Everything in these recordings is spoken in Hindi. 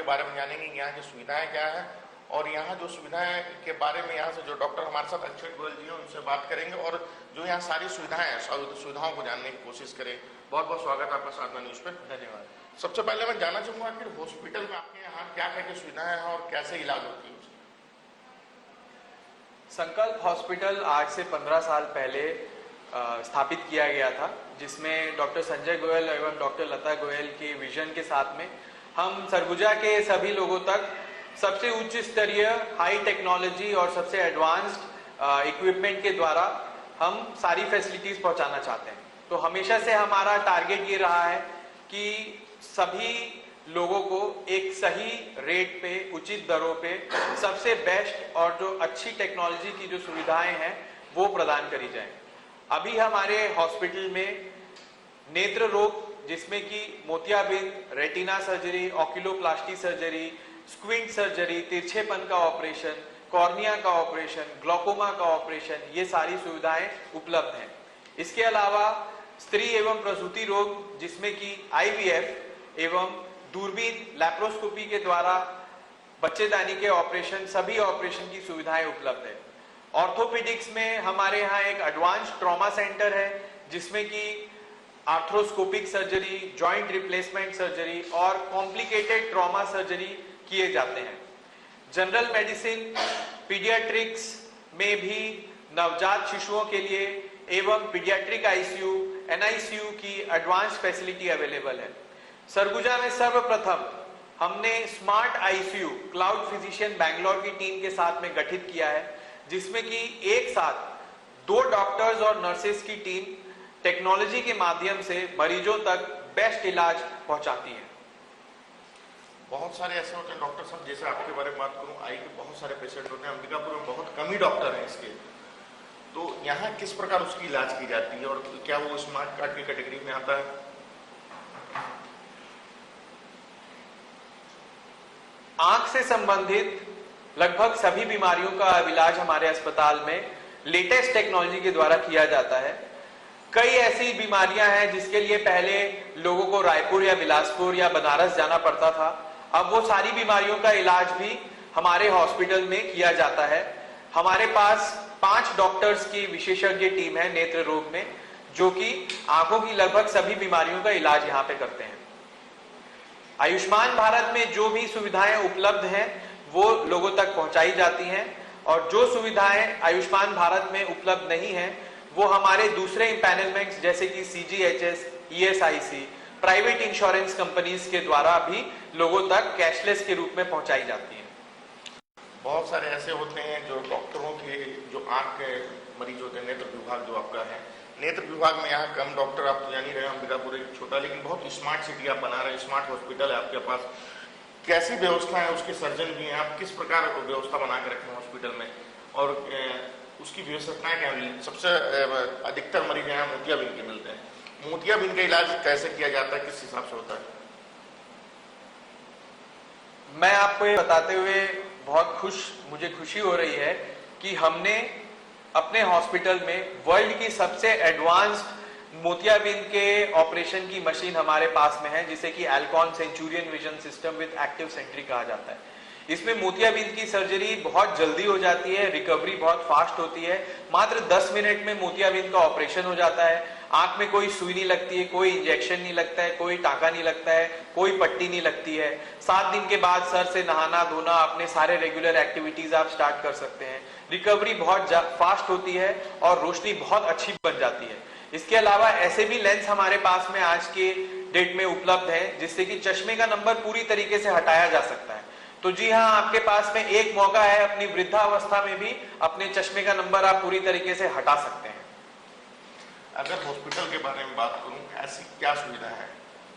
बारे में जानेंगे, यहाँ की सुविधाएं क्या है और यहाँ जो सुविधाएं के बारे में यहाँ से जो डॉक्टर हमारे साथ अक्षय गोयल जी हैं उनसे बात करेंगे और जो यहाँ सारी सुविधाएं हैं सुविधाओं को जानने की कोशिश करें। बहुत बहुत स्वागत है आपका साधना न्यूज पे। धन्यवाद। सबसे पहले मैं जानना चाहूंगा कि हॉस्पिटल में आपके यहाँ क्या क्या सुविधाएं हैं और कैसे इलाज होती है? संकल्प हॉस्पिटल आज से 15 साल पहले स्थापित किया गया था, जिसमें डॉक्टर संजय गोयल एवं डॉक्टर लता गोयल के विजन के साथ में हम सरगुजा के सभी लोगों तक सबसे उच्च स्तरीय हाई टेक्नोलॉजी और सबसे एडवांस्ड इक्विपमेंट के द्वारा हम सारी फैसिलिटीज पहुंचाना चाहते हैं। तो हमेशा से हमारा टारगेट ये रहा है कि सभी लोगों को एक सही रेट पे, उचित दरों पे सबसे बेस्ट और जो अच्छी टेक्नोलॉजी की जो सुविधाएं हैं वो प्रदान करी जाए। अभी हमारे हॉस्पिटल में नेत्र रोग, जिसमें कि मोतियाबिंद, retina surgery, oculoplasty surgery, squint surgery, तिरछेपन का ऑपरेशन, कॉर्निया का ऑपरेशन, ग्लूकोमा का ऑपरेशन, ये सारी सुविधाएं उपलब्ध हैं। इसके अलावा स्त्री एवं प्रसूति रोग, जिसमें कि IVF एवं दूरबीन लैप्रोस्कोपी के द्वारा बच्चेदानी के ऑपरेशन, सभी ऑपरेशन की सुविधाएं उपलब्ध है। ऑर्थोपेडिक्स में हमारे यहाँ एक एडवांस ट्रॉमा सेंटर है, जिसमें कि arthroscopic surgery, joint replacement surgery और कॉम्प्लिकेटेड ट्रॉमा सर्जरी किए जाते हैं। जनरल मेडिसिन, पीडियाट्रिक्स में भी नवजात शिशुओं के लिए एवं पीडियाट्रिक ICU, NICU की एडवांस फैसिलिटी अवेलेबल है। सरगुजा में सर्वप्रथम हमने smart ICU cloud physician Bangalore की टीम के साथ में गठित किया है, जिसमें कि एक साथ 2 डॉक्टर्स और नर्सेस की टीम टेक्नोलॉजी के माध्यम से मरीजों तक बेस्ट इलाज पहुंचाती है। बहुत सारे ऐसे होते हैं डॉक्टर साहब, जैसे आपके बारे में बात करूं, आई के बहुत सारे पेशेंट होते हैं, अंबिकापुर में बहुत कम ही डॉक्टर हैं इसके, तो यहाँ किस प्रकार उसकी इलाज की जाती है और क्या वो स्मार्ट कार्ड की कैटेगरी में आता है? आंख से संबंधित लगभग सभी बीमारियों का इलाज हमारे अस्पताल में लेटेस्ट टेक्नोलॉजी के द्वारा किया जाता है। कई ऐसी बीमारियां हैं जिसके लिए पहले लोगों को रायपुर या बिलासपुर या बनारस जाना पड़ता था, अब वो सारी बीमारियों का इलाज भी हमारे हॉस्पिटल में किया जाता है। हमारे पास 5 डॉक्टर्स की विशेषज्ञ टीम है नेत्र रोग में, जो कि आंखों की लगभग सभी बीमारियों का इलाज यहाँ पे करते हैं। आयुष्मान भारत में जो भी सुविधाएं उपलब्ध हैं वो लोगों तक पहुंचाई जाती हैं, और जो सुविधाएं आयुष्मान भारत में उपलब्ध नहीं है वो हमारे दूसरे इम्पैनलमेंट्स जैसे कि CGHS, ESIC, private insurance companies के द्वारा भी लोगों तक कैशलेस के रूप में पहुंचाई जाती है। बहुत सारे ऐसे होते हैं जो डॉक्टरों के जो आंख के मरीज होते हैं, नेत्र विभाग जो आपका है, नेत्र विभाग में यहाँ कम डॉक्टर, आप तो जान ही रहे हैं, अंबिकापुर एक छोटा लेकिन बहुत स्मार्ट सिटी आप बना रहे हैं, स्मार्ट हॉस्पिटल है आपके पास, कैसी व्यवस्था है? उसके सर्जन भी हैं, आप किस प्रकार व्यवस्था बना के रखें हॉस्पिटल में और उसकी विशेषताएं क्या है? सबसे अधिकतर मरीज यहाँ मोतियाबिंद के मिलते हैं, मोतियाबिंद का इलाज कैसे किया जाता है, किस हिसाब से होता है? मैं आपको ये बताते हुए मुझे खुशी हो रही है कि हमने अपने हॉस्पिटल में वर्ल्ड की सबसे एडवांस्ड मोतियाबिंद के ऑपरेशन की मशीन हमारे पास में है, जिसे कि Alcon Centurion vision system with active sentry कहा जाता है। इसमें मोतियाबिंद की सर्जरी बहुत जल्दी हो जाती है, रिकवरी बहुत फास्ट होती है, मात्र 10 मिनट में मोतियाबिंद का ऑपरेशन हो जाता है। आंख में कोई सुई नहीं लगती है, कोई इंजेक्शन नहीं लगता है, कोई टाका नहीं लगता है, कोई पट्टी नहीं लगती है। 7 दिन के बाद सर से नहाना धोना, अपने सारे रेगुलर एक्टिविटीज आप स्टार्ट कर सकते हैं। रिकवरी बहुत फास्ट होती है और रोशनी बहुत अच्छी बन जाती है। इसके अलावा ऐसे भी लेंस हमारे पास में आज के डेट में उपलब्ध है, जिससे कि चश्मे का नंबर पूरी तरीके से हटाया जा सकता है। तो जी हाँ, आपके पास में एक मौका है अपनी वृद्धावस्था में भी अपने चश्मे का नंबर आप पूरी तरीके से हटा सकते हैं। अगर हॉस्पिटल के बारे में बात करूं, ऐसी क्या सुविधा है?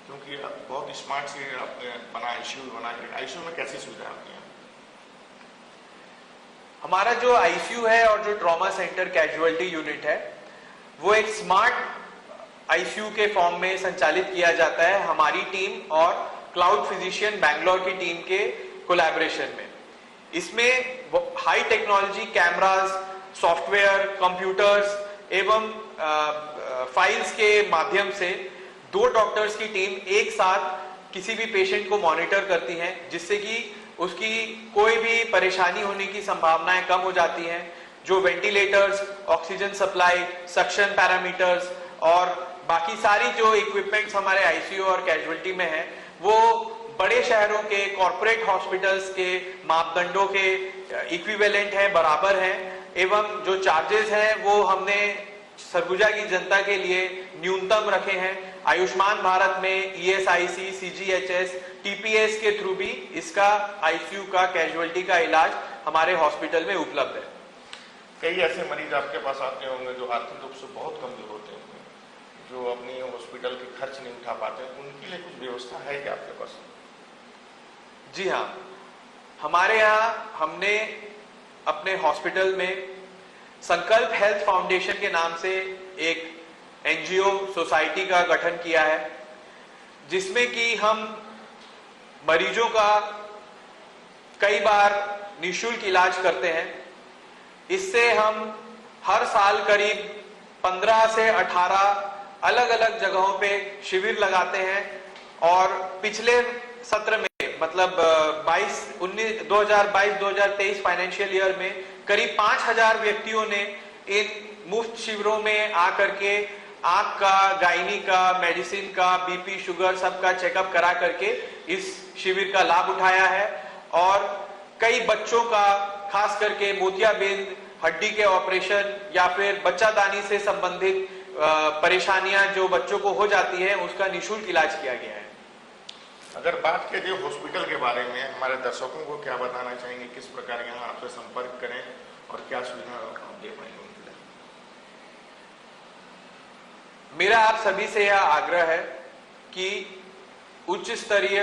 क्योंकि अब बहुत स्मार्ट से आपने बना ICU बना के, ICU में कैसी सुविधा होती है? हमारा जो ICU है और जो ट्रॉमा सेंटर कैजुअलिटी यूनिट है, वो एक स्मार्ट ICU के फॉर्म में संचालित किया जाता है हमारी टीम और क्लाउड फिजिशियन बैंगलोर की टीम के कोलैबोरेशन में। इसमें high technology cameras, software, computers एवं फाइल्स के माध्यम से 2 डॉक्टर्स की टीम एक साथ किसी भी पेशेंट को मॉनिटर करती हैं, जिससे कि उसकी कोई भी परेशानी होने की संभावनाएं कम हो जाती हैं। जो ventilators, oxygen supply, suction parameters और बाकी सारी जो इक्विपमेंट्स हमारे आईसीयू और कैजुअलिटी में है, वो बड़े शहरों के कॉरपोरेट हॉस्पिटल्स के मापदंडों के इक्विवेलेंट है, बराबर है। एवं जो चार्जेस हैं वो हमने सरगुजा की जनता के लिए न्यूनतम रखे हैं। आयुष्मान भारत में ईएसआईसी, सीजीएचएस, टीपीएस के थ्रू भी इसका आईसीयू का, कैजुअलिटी का इलाज हमारे हॉस्पिटल में उपलब्ध है। कई ऐसे मरीज आपके पास आते होंगे जो आर्थिक रूप से बहुत कमजोर होते होंगे, जो अपनी हॉस्पिटल के खर्च नहीं उठा पाते, उनके लिए कुछ व्यवस्था है क्या आपके पास? जी हाँ, हमारे यहाँ हमने अपने हॉस्पिटल में संकल्प हेल्थ फाउंडेशन के नाम से एक एनजीओ सोसाइटी का गठन किया है, जिसमें कि हम मरीजों का कई बार निःशुल्क इलाज करते हैं। इससे हम हर साल करीब 15 से 18 अलग अलग जगहों पे शिविर लगाते हैं और पिछले सत्र में मतलब 2022-2023 फाइनेंशियल ईयर में करीब 5000 व्यक्तियों ने इन मुफ्त शिविरों में आकर के आंख का, गायनी का, मेडिसिन का, बीपी, शुगर सबका चेकअप करा करके इस शिविर का लाभ उठाया है। और कई बच्चों का, खास करके मोतियाबिंद, हड्डी के ऑपरेशन या फिर बच्चादानी से संबंधित परेशानियां जो बच्चों को हो जाती है, उसका निःशुल्क इलाज किया गया है। अगर बात करें जो हॉस्पिटल के बारे में, हमारे दर्शकों को क्या बताना चाहेंगे, किस प्रकार यहाँ आपसे संपर्क करें और क्या सुविधा आप दे पाएंगे उनके लिए? मेरा आप सभी से यह आग्रह है कि उच्च स्तरीय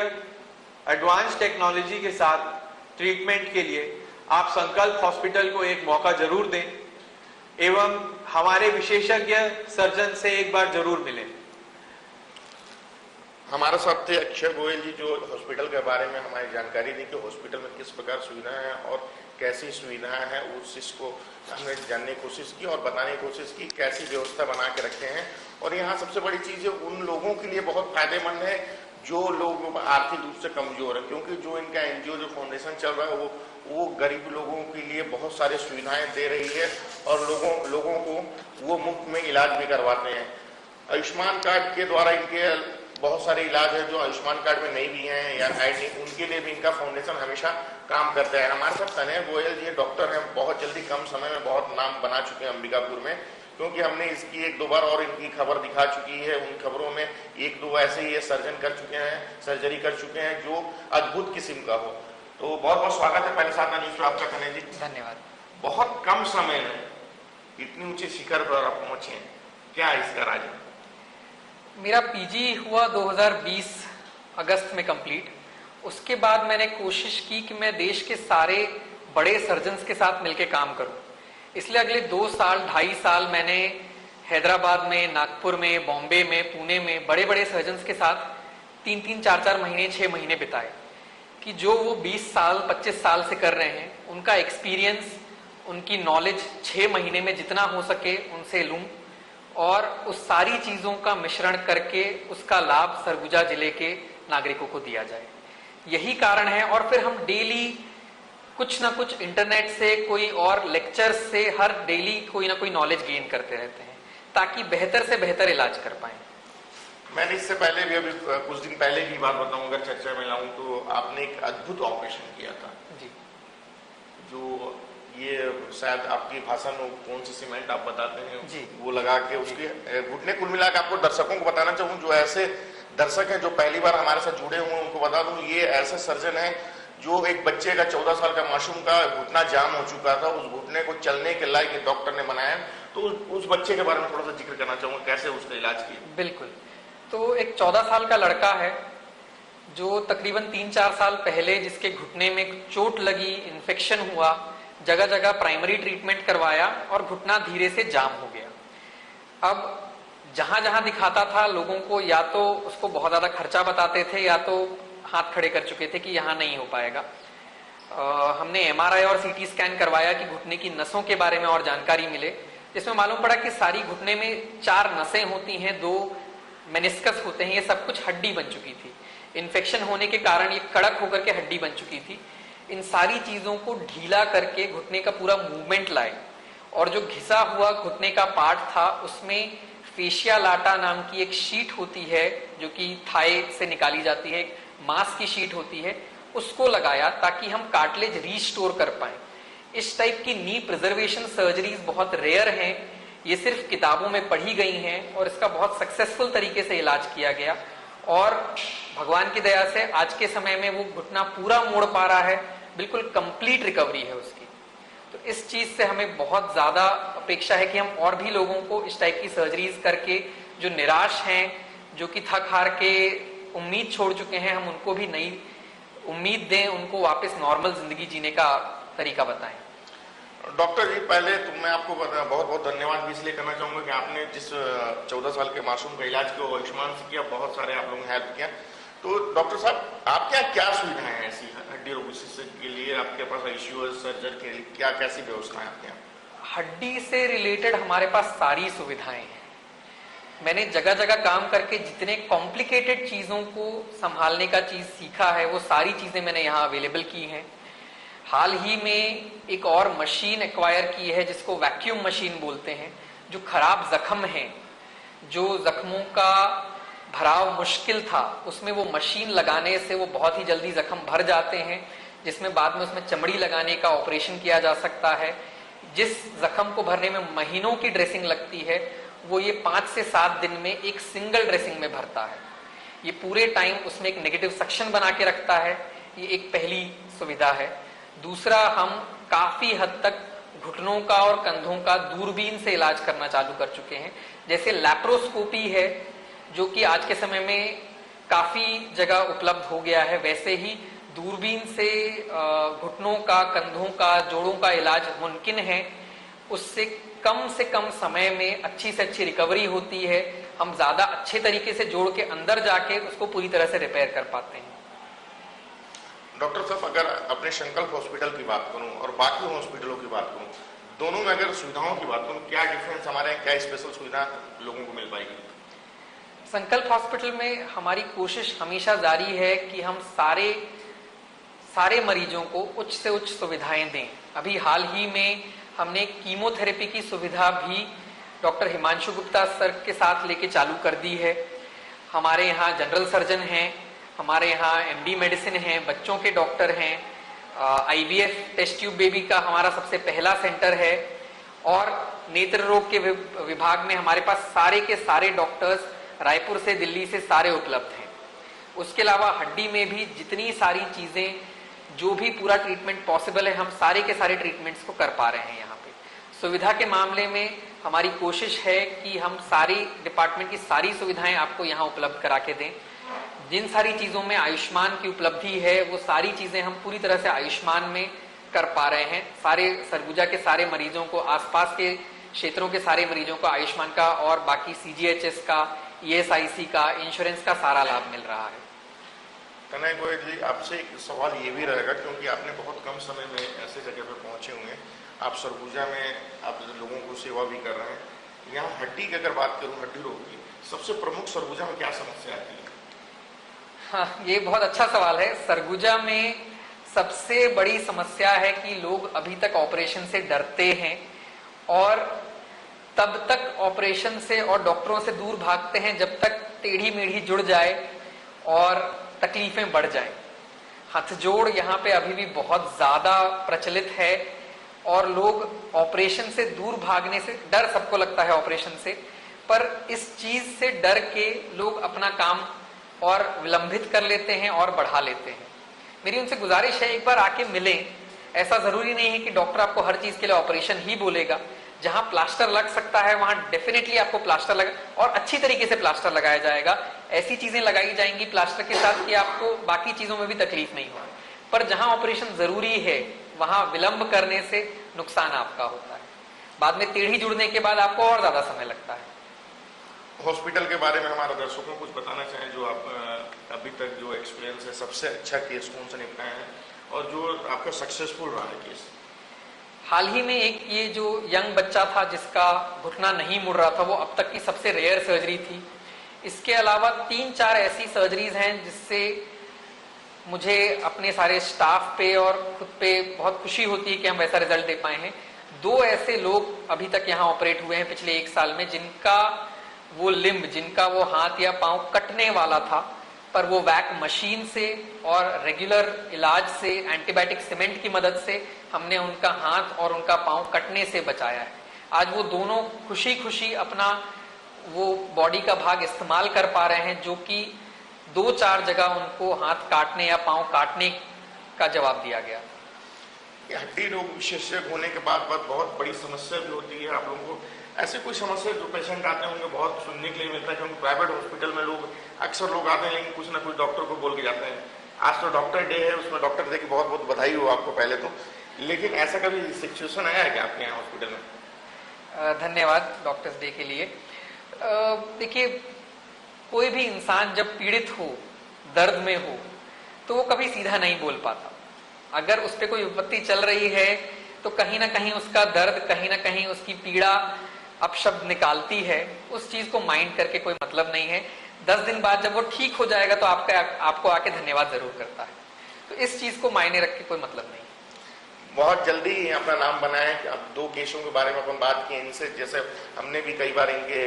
एडवांस टेक्नोलॉजी के साथ ट्रीटमेंट के लिए आप संकल्प हॉस्पिटल को एक मौका जरूर दें एवं हमारे विशेषज्ञ सर्जन से एक बार जरूर मिलें। हमारे साथ थे अक्षय गोयल जी, जो हॉस्पिटल के बारे में हमारी जानकारी दी कि हॉस्पिटल में किस प्रकार सुविधाएं हैं और कैसी सुविधाएं हैं, उस चीज को हमने जानने की कोशिश की और बताने की कोशिश की कैसी व्यवस्था बना के रखे हैं। और यहाँ सबसे बड़ी चीज है, उन लोगों के लिए बहुत फायदेमंद है जो लोग आर्थिक रूप से कमजोर है, क्योंकि जो इनका एनजीओ जो फाउंडेशन चल रहा है वो गरीब लोगों के लिए बहुत सारी सुविधाएं दे रही है और लोगों को वो मुफ्त में इलाज भी करवाते हैं। आयुष्मान कार्ड के द्वारा इनके बहुत सारे इलाज है जो आयुष्मान कार्ड में नहीं भी हैं या ऐड नहीं, उनके लिए भी इनका फाउंडेशन हमेशा काम करता है। हमारे साथ तनय गोयल जी डॉक्टर हैं, बहुत जल्दी कम समय में बहुत नाम बना चुके हैं अंबिकापुर में, क्योंकि हमने इसकी 1-2 बार और इनकी खबर दिखा चुकी है। उन खबरों में 1-2 ऐसे ही ये सर्जन कर चुके हैं, सर्जरी कर चुके हैं जो अद्भुत किस्म का हो। तो बहुत बहुत स्वागत है पहले साधना न्यूज पे आपका तनय जी। धन्यवाद। बहुत कम समय में इतनी ऊंचे शिखर पर आप पहुंचे हैं, क्या है इसका राज? मेरा पीजी हुआ 2020 अगस्त में कंप्लीट। उसके बाद मैंने कोशिश की कि मैं देश के सारे बड़े सर्जन्स के साथ मिलकर काम करूं। इसलिए अगले 2-2.5 साल मैंने हैदराबाद में, नागपुर में, बॉम्बे में, पुणे में बड़े बड़े सर्जन्स के साथ 3-3, 4-4 महीने, 6 महीने बिताए कि जो वो 20 साल, 25 साल से कर रहे हैं, उनका एक्सपीरियंस, उनकी नॉलेज 6 महीने में जितना हो सके उनसे लूं और उस सारी चीजों का मिश्रण करके उसका लाभ सरगुजा जिले के नागरिकों को दिया जाए। यही कारण है। और फिर हम डेली कुछ ना कुछ इंटरनेट से, कोई और लेक्चर से हर डेली कोई ना कोई नॉलेज गेन करते रहते हैं ताकि बेहतर से बेहतर इलाज कर पाए। मैंने इससे पहले भी, अभी कुछ दिन पहले की बात बताऊं, अगर चर्चा में लाऊं तो आपने एक अद्भुत ऑपरेशन किया था जी, जो ये शायद आपकी भाषा में कौन सी सीमेंट आप बताते हैं जी, वो लगा के उसके घुटने, कुल मिला के आपको दर्शकों को बताना चाहूँ जो ऐसे दर्शक हैं जो पहली बार हमारे साथ जुड़े हुए हैं, उनको बता दूं ये ऐसे सर्जन है जो एक बच्चे का 14 साल का मासूम का घुटना जाम हो चुका था, उस घुटने को चलने के लायक डॉक्टर ने बनाया। तो उस बच्चे के बारे में थोड़ा सा जिक्र करना चाहूंगा, कैसे उसका इलाज किया? बिल्कुल। तो एक 14 साल का लड़का है जो तकरीबन 3-4 साल पहले जिसके घुटने में चोट लगी, इन्फेक्शन हुआ, जगह जगह प्राइमरी ट्रीटमेंट करवाया और घुटना धीरे से जाम हो गया। अब जहां जहां दिखाता था लोगों को या तो उसको बहुत ज्यादा खर्चा बताते थे या तो हाथ खड़े कर चुके थे कि यहाँ नहीं हो पाएगा। हमने एमआरआई और सीटी स्कैन करवाया कि घुटने की नसों के बारे में और जानकारी मिले, जिसमें मालूम पड़ा कि सारी घुटने में 4 नसें होती हैं, 2 मेनिस्कस होते हैं, ये सब कुछ हड्डी बन चुकी थी। इन्फेक्शन होने के कारण ये कड़क होकर के हड्डी बन चुकी थी। इन सारी चीजों को ढीला करके घुटने का पूरा मूवमेंट लाए, और जो घिसा हुआ घुटने का पार्ट था उसमें फेशिया लाटा नाम की एक शीट होती है जो कि थाई से निकाली जाती है, मांस की शीट होती है, उसको लगाया ताकि हम कार्टिलेज रीस्टोर कर पाए। इस टाइप की नी प्रिजर्वेशन सर्जरीज बहुत रेयर हैं, ये सिर्फ किताबों में पढ़ी गई हैं और इसका बहुत सक्सेसफुल तरीके से इलाज किया गया, और भगवान की दया से आज के समय में वो घुटना पूरा मोड़ पा रहा है, बिल्कुल कंप्लीट रिकवरी है उसकी। तो इस चीज से हमें बहुत ज्यादा अपेक्षा है कि हम और भी लोगों को इस टाइप की सर्जरीज करके, जो निराश हैं, जो कि थक हार के उम्मीद छोड़ चुके हैं, हम उनको भी नई उम्मीद दें, उनको वापस नॉर्मल जिंदगी जीने का तरीका बताएं। डॉक्टर जी, पहले तो मैं आपको बहुत बहुत धन्यवाद भी इसलिए करना चाहूंगा कि आपने जिस 14 साल के मासूम का इलाज किया वो आयुष्मान से किया, बहुत सारे आप लोगों ने हेल्प किया। तो डॉक्टर साहब, आपके यहाँ क्या सुविधाएं हैं ऐसी हड्डी रोग विशेषज्ञ के लिए? आपके पास आईसीयू सर्जन के लिए क्या कैसी व्यवस्था है आपके यहाँ? हड्डी से रिलेटेड हमारे पास सारी सुविधाएं हैं। मैंने जगह जगह काम करके जितने कॉम्प्लिकेटेड चीजों को संभालने का चीज सीखा है वो सारी चीजें मैंने यहाँ अवेलेबल की हैं। हाल ही में एक और मशीन एक्वायर की है जिसको वैक्यूम मशीन बोलते हैं, जो खराब जख्म हैं, जो जख्मों का भराव मुश्किल था, उसमें वो मशीन लगाने से वो बहुत ही जल्दी जख्म भर जाते हैं, जिसमें बाद में उसमें चमड़ी लगाने का ऑपरेशन किया जा सकता है। जिस जख्म को भरने में महीनों की ड्रेसिंग लगती है वो ये 5 से 7 दिन में एक सिंगल ड्रेसिंग में भरता है। ये पूरे टाइम उसमें एक नेगेटिव सक्शन बना के रखता है, ये एक पहली सुविधा है। दूसरा, हम काफी हद तक घुटनों का और कंधों का दूरबीन से इलाज करना चालू कर चुके हैं। जैसे लैप्रोस्कोपी है जो कि आज के समय में काफी जगह उपलब्ध हो गया है, वैसे ही दूरबीन से घुटनों का, कंधों का, जोड़ों का इलाज मुमकिन है। उससे कम समय में अच्छी से अच्छी रिकवरी होती है। हम ज्यादा अच्छे तरीके से जोड़ के अंदर जाके उसको पूरी तरह से रिपेयर कर पाते हैं। डॉक्टर साहब, अगर अपने संकल्प हॉस्पिटल की बात करूं और बाकी हॉस्पिटलों की बात करूं, दोनों में अगर सुविधाओं की बात करूं, क्या डिफरेंस हमारे यहाँ, क्या स्पेशल सुविधा लोगों को मिल पाएगी? संकल्प हॉस्पिटल में हमारी कोशिश हमेशा जारी है कि हम सारे मरीजों को उच्च से उच्च सुविधाएं दें। अभी हाल ही में हमने कीमोथेरेपी की सुविधा भी डॉक्टर हिमांशु गुप्ता सर के साथ लेके चालू कर दी है। हमारे यहाँ जनरल सर्जन हैं, हमारे यहाँ एमडी मेडिसिन हैं, बच्चों के डॉक्टर हैं, आईवीएफ टेस्ट ट्यूब बेबी का हमारा सबसे पहला सेंटर है, और नेत्र रोग के विभाग में हमारे पास सारे के सारे डॉक्टर्स रायपुर से दिल्ली से सारे उपलब्ध हैं। उसके अलावा हड्डी में भी जितनी सारी चीजें, जो भी पूरा ट्रीटमेंट पॉसिबल है, हम सारे के सारे ट्रीटमेंट्स को कर पा रहे हैं यहाँ पे। सुविधा के मामले में हमारी कोशिश है कि हम सारी डिपार्टमेंट की सारी सुविधाएं आपको यहाँ उपलब्ध करा के दें। जिन सारी चीजों में आयुष्मान की उपलब्धि है वो सारी चीजें हम पूरी तरह से आयुष्मान में कर पा रहे हैं। सारे सरगुजा के सारे मरीजों को, आसपास के क्षेत्रों के सारे मरीजों को आयुष्मान का और बाकी सीजीएचएस का, ईएसआईसी का, इंश्योरेंस का सारा लाभ मिल रहा है। कन्हैया गोयल जी, आपसे एक सवाल ये भी रहेगा, क्योंकि आपने बहुत कम समय में ऐसे जगह पे पहुंचे हुए हैं, आप सरगुजा में आप लोगों को सेवा भी कर रहे हैं। यहाँ हड्डी की अगर बात करूँ, हड्डी रोग की सबसे प्रमुख सरगुजा में क्या समस्या आती है? हाँ, ये बहुत अच्छा सवाल है। सरगुजा में सबसे बड़ी समस्या है कि लोग अभी तक ऑपरेशन से डरते हैं और तब तक ऑपरेशन से और डॉक्टरों से दूर भागते हैं जब तक टेढ़ी मेढ़ी जुड़ जाए और तकलीफें बढ़ जाएं। हथजोड़ यहाँ पे अभी भी बहुत ज्यादा प्रचलित है और लोग ऑपरेशन से दूर भागने से, डर सबको लगता है ऑपरेशन से, पर इस चीज से डर के लोग अपना काम और विलंबित कर लेते हैं और बढ़ा लेते हैं। मेरी उनसे गुजारिश है, एक बार आके मिलें। ऐसा जरूरी नहीं है कि डॉक्टर आपको हर चीज के लिए ऑपरेशन ही बोलेगा। जहां प्लास्टर लग सकता है वहां डेफिनेटली आपको प्लास्टर लगा, और अच्छी तरीके से प्लास्टर लगाया जाएगा। ऐसी चीजें लगाई जाएंगी प्लास्टर के साथ कि आपको बाकी चीजों में भी तकलीफ नहीं होगी। पर जहां ऑपरेशन जरूरी है वहां विलंब करने से नुकसान आपका होता है। बाद में टेढ़ी जुड़ने के बाद आपको और ज्यादा समय लगता है। हॉस्पिटल के बारे में हमारे दर्शकों को कुछ बताना चाहें, जो आप अभी तक जो एक्सपीरियंस है, सबसे अच्छा केस कौन सा निपटाया है और जो आपका सक्सेसफुल रहा है केस? हाल ही में एक ये जो यंग बच्चा था जिसका घुटना नहीं मुड़ रहा था, वो अब तक की सबसे रेयर सर्जरी थी। इसके अलावा 3-4 ऐसी सर्जरीज हैं जिससे मुझे अपने सारे स्टाफ पे और खुद पे बहुत खुशी होती है कि हम वैसा रिजल्ट दे पाए हैं। 2 ऐसे लोग अभी तक यहाँ ऑपरेट हुए हैं पिछले 1 साल में, जिनका वो लिम्ब, जिनका वो हाथ या पांव कटने वाला था, पर वो वैक मशीन से और रेगुलर इलाज से, एंटीबायोटिक सीमेंट की मदद से हमने उनका हाथ और उनका पांव कटने से बचाया है। आज वो दोनों खुशी खुशी अपना वो बॉडी का भाग इस्तेमाल कर पा रहे हैं, जो कि 2-4 जगह उनको हाथ काटने या पांव काटने का जवाब दिया गया। हड्डी रोग विशेषज्ञ होने के बाद बहुत बड़ी समस्या भी होती है आप लोगों को। ऐसी कोई समस्या जो पेशेंट आते हैं उनको बहुत सुनने के लिए मिलता है, क्योंकि प्राइवेट हॉस्पिटल में अक्सर लोग आते हैं लेकिन कुछ ना कुछ डॉक्टर को बोल के जाते हैं। आज तो डॉक्टर डे है, उसमें डॉक्टर डे की बहुत बहुत बधाई हो आपको पहले तो, लेकिन ऐसा कभी सिचुएशन आया है क्या आपके यहाँ हॉस्पिटल में? धन्यवाद डॉक्टर्स डे के लिए। देखिए, कोई भी इंसान जब पीड़ित हो, दर्द में हो, तो वो कभी सीधा नहीं बोल पाता। अगर उस पर कोई विपत्ति चल रही है तो कहीं ना कहीं उसका दर्द, कहीं ना कहीं उसकी पीड़ा अपशब्द निकालती है। उस चीज को माइंड करके कोई मतलब नहीं है। 10 दिन बाद जब वो ठीक हो जाएगा तो आपको आके धन्यवाद जरूर करता है। तो इस चीज को मायने रख के कोई मतलब नहीं। बहुत जल्दी अपना नाम बनाया कि अब 2 केसों के बारे में अपन बात की इनसे, जैसे हमने भी कई बार इनके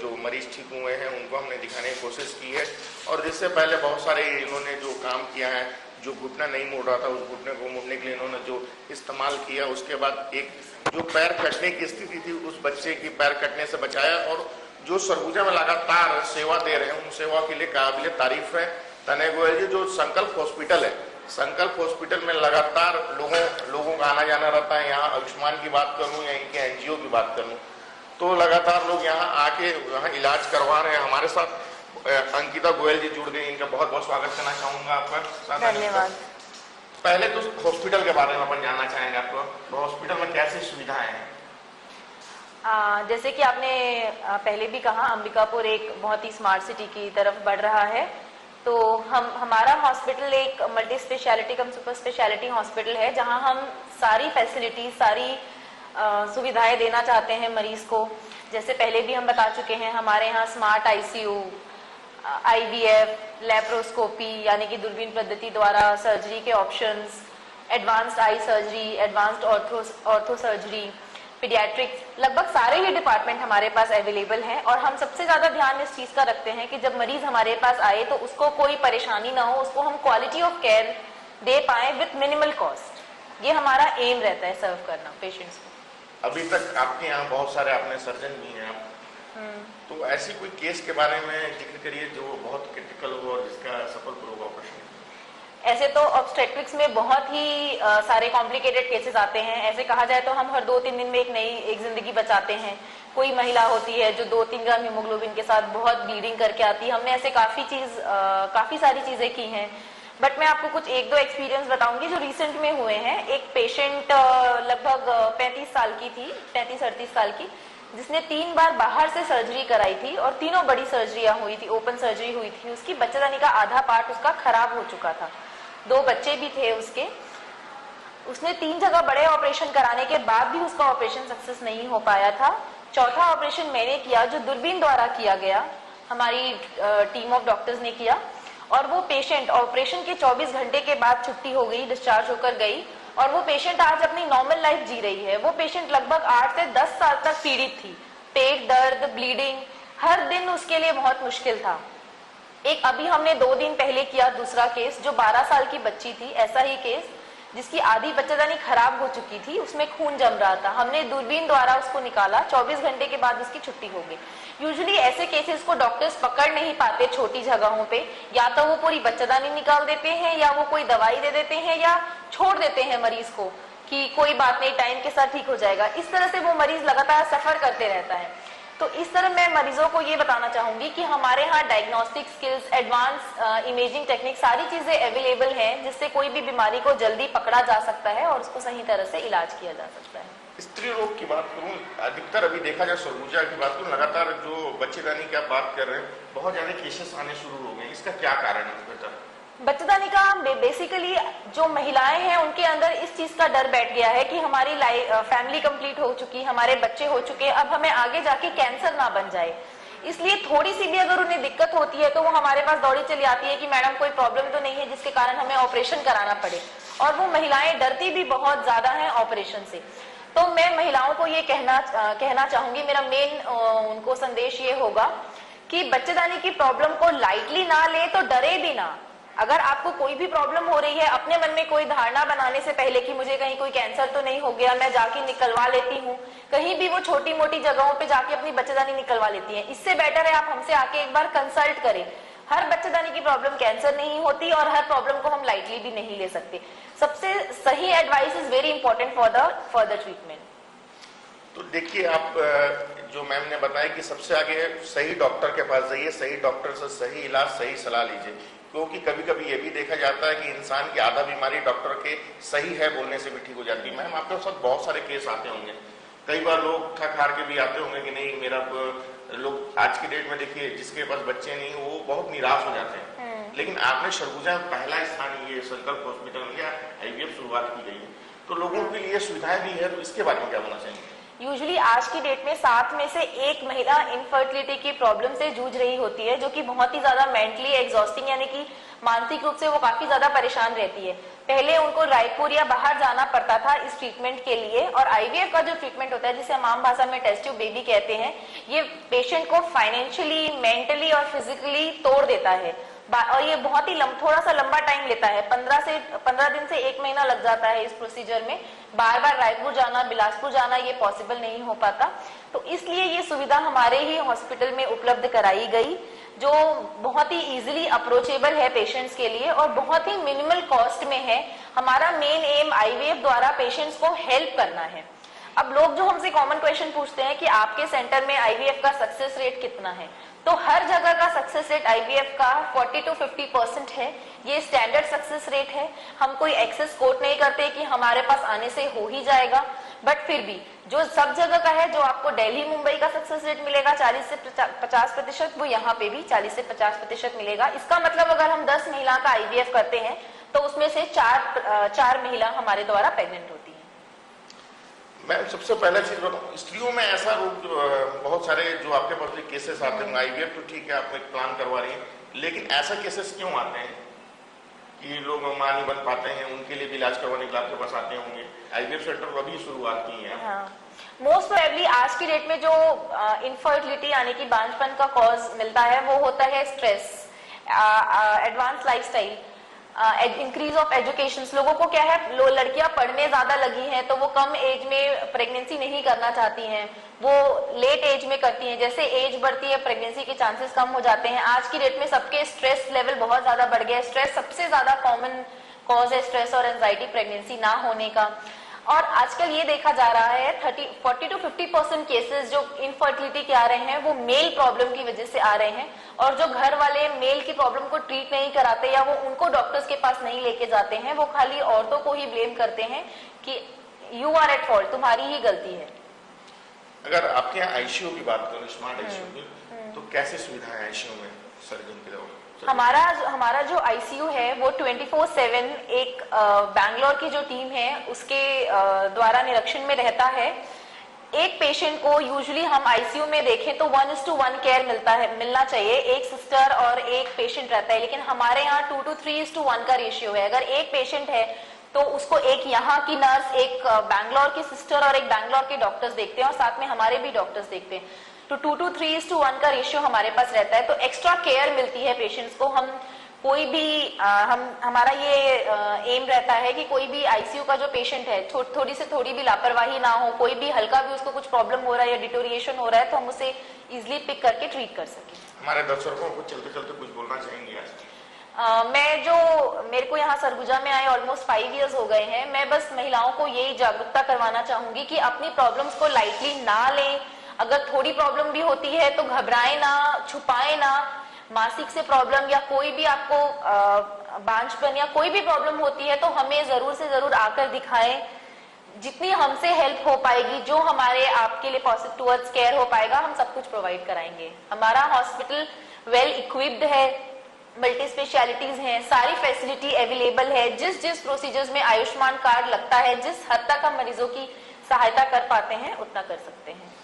जो मरीज ठीक हुए हैं उनको हमने दिखाने की कोशिश की है, और जिससे पहले बहुत सारे इन्होंने जो काम किया है, जो घुटना नहीं मुड़ रहा था उस घुटने को मुड़ने के लिए इन्होंने जो इस्तेमाल किया, उसके बाद एक जो पैर कटने की स्थिति थी उस बच्चे की पैर कटने से बचाया, और जो सरगुजा में लगातार सेवा दे रहे हैं उन सेवा के लिए काबिल तारीफ है तनय गोयल जी। जो संकल्प हॉस्पिटल है, संकल्प हॉस्पिटल में लगातार लोगों का आना जाना रहता है। यहाँ आयुष्मान की बात करूँ या इनके एनजीओ की बात करूँ तो लगातार लोग यहाँ आके यहाँ इलाज करवा रहे हैं। हमारे साथ अंकिता गोयल जी जुड़ गई, इनका बहुत बहुत स्वागत करना चाहूंगा आपका। धन्यवाद। पहले तो हॉस्पिटल के बारे में अपन जानना चाहेंगे आपको, हॉस्पिटल में कैसी सुविधाएं हैं? जैसे कि आपने पहले भी कहा, अंबिकापुर एक बहुत ही स्मार्ट सिटी की तरफ बढ़ रहा है। तो हमारा हॉस्पिटल एक मल्टी स्पेशलिटी कम सुपर स्पेशलिटी हॉस्पिटल है, जहां हम सारी फैसिलिटी, सारी सुविधाएं देना चाहते हैं मरीज को। जैसे पहले भी हम बता चुके हैं, हमारे यहाँ स्मार्ट आईसीयू, IVF, लेप्रोस्कोपी यानी कि दूरबीन पद्धति द्वारा सर्जरी के options, advanced eye surgery, advanced ortho surgery, paediatrics, लगभग सारे ही डिपार्टमेंट हमारे पास अवेलेबल हैं। और हम सबसे ज्यादा ध्यान इस चीज का रखते हैं कि जब मरीज हमारे पास आए तो उसको कोई परेशानी ना हो, उसको हम क्वालिटी ऑफ केयर दे पाए विथ मिनिमल कॉस्ट। ये हमारा एम रहता है, सर्व करना पेशेंट्स को। अभी तक आपके यहाँ बहुत सारे आपने सर्जन भी हैं, तो ऐसी कोई केस के बारे में जिक्र करिए जो बहुत क्रिटिकल हो और जिसका सफलपूर्वक ऑपरेशन। ऐसे तो ऑब्स्टेट्रिक्स में बहुत ही सारे कॉम्प्लिकेटेड केसेस आते हैं। ऐसे कहा जाए तो हम हर 2-3 दिन में एक जिंदगी बचाते हैं। कोई महिला होती है जो 2-3 ग्राम हीमोग्लोबिन के साथ बहुत ब्लीडिंग करके आती है। हमने ऐसे काफी सारी चीजें की हैं, बट मैं आपको कुछ 1-2 एक्सपीरियंस बताऊंगी जो रिसेंट में हुए हैं। एक पेशेंट लगभग 35 साल की थी, 35-38 साल की, जिसने 3 बार बाहर से सर्जरी कराई थी और तीनों बड़ी सर्जरियां हुई थी, ओपन सर्जरी हुई थी। उसकी बच्चेदानी का आधा पार्ट उसका खराब हो चुका था, 2 बच्चे भी थे उसके। उसने 3 जगह बड़े ऑपरेशन कराने के बाद भी उसका ऑपरेशन सक्सेस नहीं हो पाया था। चौथा ऑपरेशन मैंने किया, जो दूरबीन द्वारा किया गया, हमारी टीम ऑफ डॉक्टर्स ने किया। और वो पेशेंट ऑपरेशन के 24 घंटे के बाद छुट्टी हो गई, डिस्चार्ज होकर गई, और वो पेशेंट आज अपनी नॉर्मल लाइफ जी रही है। वो पेशेंट लगभग 8 से 10 साल तक पीड़ित थी, पेट दर्द, ब्लीडिंग, हर दिन उसके लिए बहुत मुश्किल था। एक अभी हमने 2 दिन पहले किया दूसरा केस, जो 12 साल की बच्ची थी, ऐसा ही केस, जिसकी आधी बच्चेदानी खराब हो चुकी थी, उसमें खून जम रहा था। हमने दूरबीन द्वारा उसको निकाला, 24 घंटे के बाद उसकी छुट्टी हो गई। यूजुअली ऐसे केसेस को डॉक्टर्स पकड़ नहीं पाते छोटी जगहों पे, या तो वो पूरी बच्चेदानी निकाल देते हैं, या वो कोई दवाई दे देते हैं, या छोड़ देते हैं मरीज को कि कोई बात नहीं, टाइम के साथ ठीक हो जाएगा। इस तरह से वो मरीज लगातार सफर करते रहता है। तो इस तरह मैं मरीजों को ये बताना चाहूंगी कि हमारे यहाँ diagnostic skills, advance imaging technique, सारी चीजें अवेलेबल हैं, जिससे कोई भी बीमारी को जल्दी पकड़ा जा सकता है और उसको सही तरह से इलाज किया जा सकता है। स्त्री रोग की बात करूं, अधिकतर अभी देखा जाए सरगुजा की बात करूं, लगातार जो बच्चेदानी की आप बात कर रहे हैं, बहुत ज्यादा केसेस आने शुरू हो गए। इसका क्या कारण है? बेहतर बच्चेदानी का बेसिकली जो महिलाएं हैं उनके अंदर इस चीज का डर बैठ गया है कि हमारी फैमिली कंप्लीट हो चुकी, हमारे बच्चे हो चुके, अब हमें आगे जाके कैंसर ना बन जाए। इसलिए थोड़ी सी भी अगर उन्हें दिक्कत होती है तो वो हमारे पास दौड़ी चली आती है कि मैडम कोई प्रॉब्लम तो नहीं है जिसके कारण हमें ऑपरेशन कराना पड़े, और वो महिलाएं डरती भी बहुत ज्यादा हैं ऑपरेशन से। तो मैं महिलाओं को ये कहना चाहूंगी, मेरा मेन उनको संदेश ये होगा कि बच्चेदानी की प्रॉब्लम को लाइटली ना ले, तो डरे भी ना। अगर आपको कोई भी प्रॉब्लम हो रही है, अपने मन में कोई धारणा बनाने से पहले कि मुझे कहीं कोई कैंसर तो नहीं हो गया, मैं जाके निकलवा लेती हूँ, कहीं भी वो छोटी मोटी जगहों पे जाके अपनी बच्चेदानी निकलवा लेती हैं। इससे बेटर है आप हमसे आके एक बार कंसल्ट करें। हर बच्चेदानी की प्रॉब्लम कैंसर नहीं होती और हर प्रॉब्लम को हम लाइटली भी नहीं ले सकते। सबसे सही advice is very important for the further treatment. तो देखिए, आप जो मैम ने बताया कि सबसे आगे सही डॉक्टर के पास जाइए, सही डॉक्टर से सही इलाज, सही सलाह लीजिए, क्योंकि कभी कभी ये भी देखा जाता है कि इंसान की आधा बीमारी डॉक्टर के सही है बोलने से भी ठीक हो जाती है। मैम, आपके साथ बहुत सारे केस आते होंगे, कई बार लोग थक हार के भी आते होंगे कि नहीं मेरा, लोग आज की डेट में देखिए जिसके पास बच्चे नहीं वो बहुत निराश हो जाते हैं, लेकिन आपने सरगुजा में पहला स्थान ये संकल्प हॉस्पिटल में या IVF शुरुआत की गई है, तो लोगों के लिए सुविधाएं भी है, तो इसके बारे में क्या होना चाहिए? यूजुअली आज की डेट में 7 में से 1 महिला इनफर्टिलिटी की प्रॉब्लम से जूझ रही होती है, जो कि बहुत ही ज्यादा मेंटली एग्जॉस्टिंग, यानी कि मानसिक रूप से वो काफी ज्यादा परेशान रहती है। पहले उनको रायपुर या बाहर जाना पड़ता था इस ट्रीटमेंट के लिए, और IVF का जो ट्रीटमेंट होता है जिसे हम आम भाषा में टेस्ट ट्यूब बेबी कहते हैं, ये पेशेंट को फाइनेंशियली, मेंटली और फिजिकली तोड़ देता है, और ये बहुत ही थोड़ा सा लंबा टाइम लेता है। 15 दिन से 1 महीना लग जाता है इस प्रोसीजर में। बार बार रायपुर जाना, बिलासपुर जाना ये पॉसिबल नहीं हो पाता, तो इसलिए ये सुविधा हमारे ही हॉस्पिटल में उपलब्ध कराई गई, जो बहुत ही इजीली अप्रोचेबल है पेशेंट्स के लिए और बहुत ही मिनिमल कॉस्ट में है। हमारा मेन एम IVF द्वारा पेशेंट्स को हेल्प करना है। अब लोग जो हमसे कॉमन क्वेश्चन पूछते हैं कि आपके सेंटर में IVF का सक्सेस रेट कितना है, तो हर जगह का सक्सेस रेट IVF का 40 to 50% है। ये स्टैंडर्ड सक्सेस रेट है। हम कोई एक्सेस कोट नहीं करते कि हमारे पास आने से हो ही जाएगा, बट फिर भी जो सब जगह का है, जो आपको दिल्ली मुंबई का सक्सेस रेट मिलेगा 40 से 50%, वो यहाँ पे भी 40 से 50% मिलेगा। इसका मतलब अगर हम 10 महिला का IVF करते हैं तो उसमें से 4 महिला हमारे द्वारा प्रेग्नेंट होती है। मैं सबसे पहले चीज बताऊं, स्त्रियों में ऐसा रोग बहुत सारे जो आपके पास केसेस आते हैं, IVF तो ठीक है आप एक प्लान करवा रही हैं, लेकिन ऐसा केसेस क्यों आते हैं कि लोग मां नहीं बन पाते हैं, उनके लिए भी इलाज करवाने के लिए आपके पास आते होंगे? IVF सेंटर अभी शुरुआत की है। मोस्ट प्रोबेबली आज की डेट में जो इनफर्टिलिटी यानी कि बांझपन का कॉज मिलता है वो होता है stress, advance lifestyle, increase of education. लोगों को क्या है, लड़कियां पढ़ने ज्यादा लगी हैं तो वो कम एज में प्रेगनेंसी नहीं करना चाहती हैं, वो लेट एज में करती हैं। जैसे एज बढ़ती है प्रेगनेंसी के चांसेस कम हो जाते हैं। आज की डेट में सबके स्ट्रेस लेवल बहुत ज्यादा बढ़ गया है। स्ट्रेस सबसे ज्यादा कॉमन कॉज है, स्ट्रेस और एंजाइटी प्रेगनेंसी ना होने का। और आजकल ये देखा जा रहा है 40 to 50% केसेस जो इनफर्टिलिटी के आ रहे हैं वो मेल प्रॉब्लम की वजह से आ रहे हैं, और जो घर वाले मेल की प्रॉब्लम को ट्रीट नहीं कराते या वो उनको डॉक्टर्स के पास नहीं लेके जाते हैं, वो खाली औरतों को ही ब्लेम करते हैं कि यू आर एट फॉल्ट, तुम्हारी ही गलती है। अगर आपके यहाँ ICU की बात करें, स्मार्ट ICU की, तो कैसे सुविधा है ICU में सर्जन की तरफ? हमारा जो ICU है वो 24/7 एक बैंगलोर की जो टीम है उसके द्वारा निरीक्षण में रहता है। एक पेशेंट को यूजुअली हम ICU में देखें तो 1:1 केयर मिलना चाहिए, एक सिस्टर और एक पेशेंट रहता है, लेकिन हमारे यहाँ 2 to 3:1 का रेशियो है। अगर एक पेशेंट है तो उसको एक यहाँ की नर्स, एक बैंगलोर की सिस्टर और एक बैंगलोर के डॉक्टर्स देखते हैं, और साथ में हमारे भी डॉक्टर्स देखते हैं। तो 2 to 3:1 का रेशियो हमारे पास रहता है, तो एक्स्ट्रा केयर मिलती है पेशेंट्स को। हम कोई भी हमारा ये एम रहता है कि कोई भी ICU का जो पेशेंट है, थोड़ी से थोड़ी भी लापरवाही ना हो, कोई भी हल्का भी उसको कुछ प्रॉब्लम हो रहा है या डिटोरिएशन हो रहा है तो हम उसे इजिली पिक करके ट्रीट कर सकें। हमारे दर्शकों को चलते चलते कुछ बोलना चाहेंगे आज? मेरे को यहाँ सरगुजा में आए ऑलमोस्ट 5 इयर्स हो गए हैं। मैं बस महिलाओं को यही जागरूकता करवाना चाहूंगी कि अपनी प्रॉब्लम्स को लाइटली ना लें। अगर थोड़ी प्रॉब्लम भी होती है तो घबराएं ना, छुपाएं ना। मासिक से प्रॉब्लम या कोई भी आपको बांझपन या कोई भी प्रॉब्लम होती है तो हमें जरूर से जरूर आकर दिखाएं। जितनी हमसे हेल्प हो पाएगी, जो हमारे आपके लिए पॉजिटिव टुवर्ड्स केयर हो पाएगा, हम सब कुछ प्रोवाइड कराएंगे। हमारा हॉस्पिटल वेल इक्विप्ड है, मल्टी स्पेशलिटीज हैं, सारी फैसिलिटी अवेलेबल है। जिस प्रोसीजर्स में आयुष्मान कार्ड लगता है, जिस हद तक हम मरीजों की सहायता कर पाते हैं उतना कर सकते हैं।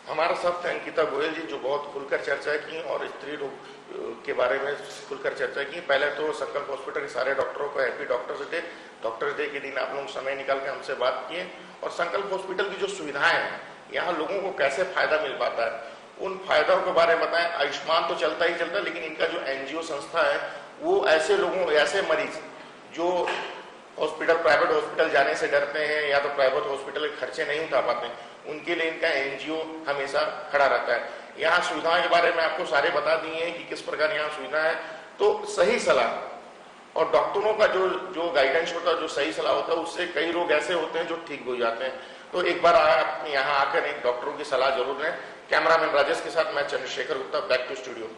हमारा साथ थे अंकिता गोयल जी, जो बहुत खुलकर चर्चा की और स्त्री रोग के बारे में खुलकर चर्चा की। पहले तो संकल्प हॉस्पिटल के सारे डॉक्टरों को हैप्पी डॉक्टर्स डे के दिन आप लोग समय निकाल के हमसे बात किए, और संकल्प हॉस्पिटल की जो सुविधाएं हैं, यहाँ लोगों को कैसे फायदा मिल पाता है, उन फायदों के बारे में बताएं। आयुष्मान तो चलता ही चलता, लेकिन इनका जो एनजीओ संस्था है वो ऐसे लोगों, ऐसे मरीज जो प्राइवेट हॉस्पिटल जाने से डरते हैं या तो प्राइवेट हॉस्पिटल के खर्चे नहीं उठा पाते, उनके लिए इनका एनजीओ हमेशा खड़ा रहता है। यहाँ सुविधाओं के बारे में आपको सारे बता दिए हैं कि किस प्रकार यहाँ सुविधा है। तो सही सलाह और डॉक्टरों का जो गाइडेंस होता है, जो सही सलाह होता है, उससे कई रोग ऐसे होते हैं जो ठीक हो जाते हैं। तो एक बार आप यहाँ आकर एक डॉक्टरों की सलाह जरूर लें। कैमरामैन राजेश के साथ मैं Chandrashekhar Gupta, back to studio.